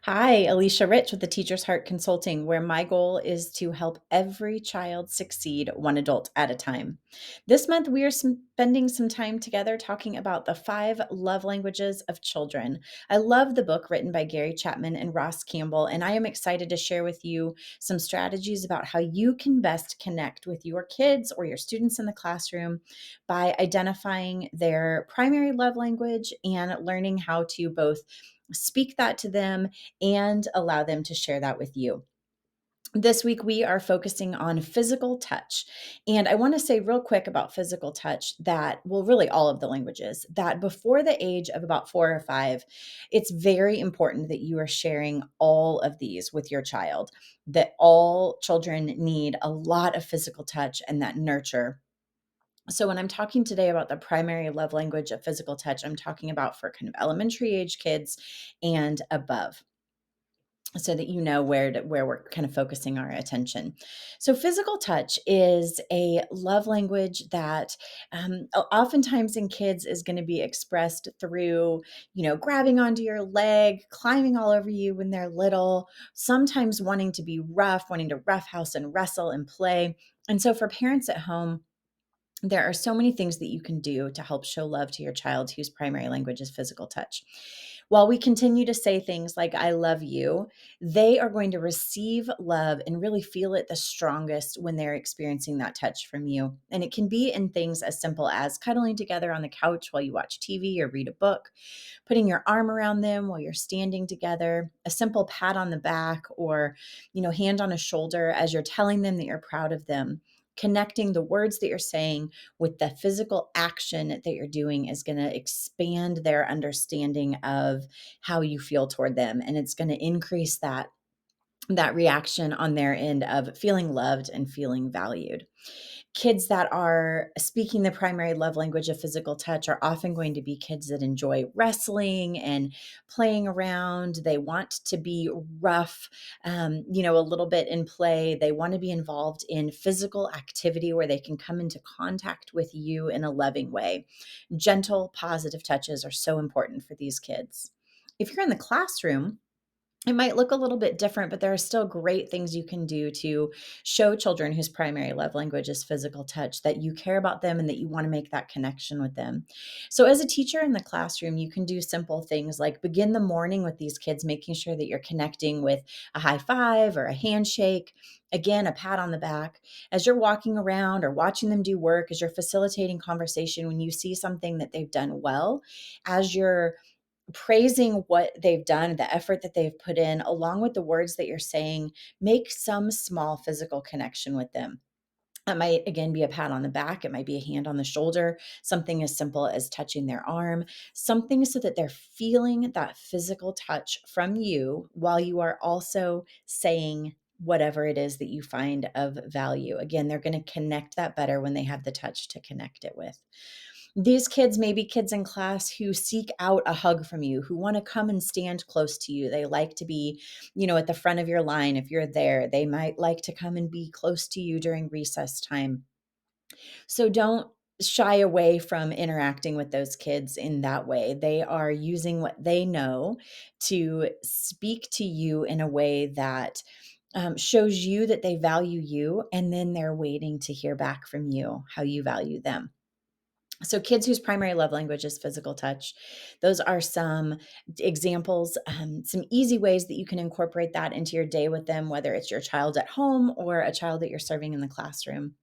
Hi, Alicia Rich with the Teacher's Heart Consulting, where my goal is to help every child succeed one adult at a time. This month, we are spending some time together talking about the five love languages of children. I love the book written by Gary Chapman and Ross Campbell, and I am excited to share with you some strategies about how you can best connect with your kids or your students in the classroom by identifying their primary love language and learning how to both speak that to them and allow them to share that with you. This week, we are focusing on physical touch. And I want to say real quick about physical touch that, well, really all of the languages, that before the age of about 4 or 5, it's very important that you are sharing all of these with your child, that all children need a lot of physical touch and that nurture. So, when I'm talking today about the primary love language of physical touch, I'm talking about for kind of elementary age kids and above, so that you know where we're kind of focusing our attention. So physical touch is a love language that oftentimes in kids is going to be expressed through, grabbing onto your leg, climbing all over you when they're little, sometimes wanting to be rough, wanting to roughhouse and wrestle and play. And so for parents at home, there are so many things that you can do to help show love to your child whose primary language is physical touch. While we continue to say things like, I love you, they are going to receive love and really feel it the strongest when they're experiencing that touch from you. And it can be in things as simple as cuddling together on the couch while you watch TV or read a book, putting your arm around them while you're standing together, a simple pat on the back or, hand on a shoulder as you're telling them that you're proud of them. Connecting the words that you're saying with the physical action that you're doing is going to expand their understanding of how you feel toward them, and it's going to increase that reaction on their end of feeling loved and feeling valued. Kids that are speaking the primary love language of physical touch are often going to be kids that enjoy wrestling and playing around. They want to be rough, a little bit in play. They want to be involved in physical activity where they can come into contact with you in a loving way. Gentle, positive touches are so important for these kids. If you're in the classroom, it might look a little bit different, but there are still great things you can do to show children whose primary love language is physical touch that you care about them and that you want to make that connection with them. So, as a teacher in the classroom, you can do simple things like begin the morning with these kids, making sure that you're connecting with a high five or a handshake. Again, a pat on the back. As you're walking around or watching them do work, as you're facilitating conversation, when you see something that they've done well, as you're praising what they've done, the effort that they've put in, along with the words that you're saying, make some small physical connection with them. It might, again, be a pat on the back. It might be a hand on the shoulder, something as simple as touching their arm, something so that they're feeling that physical touch from you while you are also saying whatever it is that you find of value. Again, they're going to connect that better when they have the touch to connect it with. These kids may be kids in class who seek out a hug from you, who want to come and stand close to you. They like to be, at the front of your line if you're there. They might like to come and be close to you during recess time. So don't shy away from interacting with those kids in that way. They are using what they know to speak to you in a way that shows you that they value you, and then they're waiting to hear back from you how you value them. So, kids whose primary love language is physical touch, those are some examples, some easy ways that you can incorporate that into your day with them, whether it's your child at home or a child that you're serving in the classroom.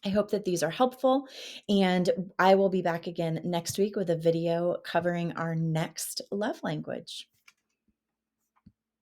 I hope that these are helpful, and I will be back again next week with a video covering our next love language.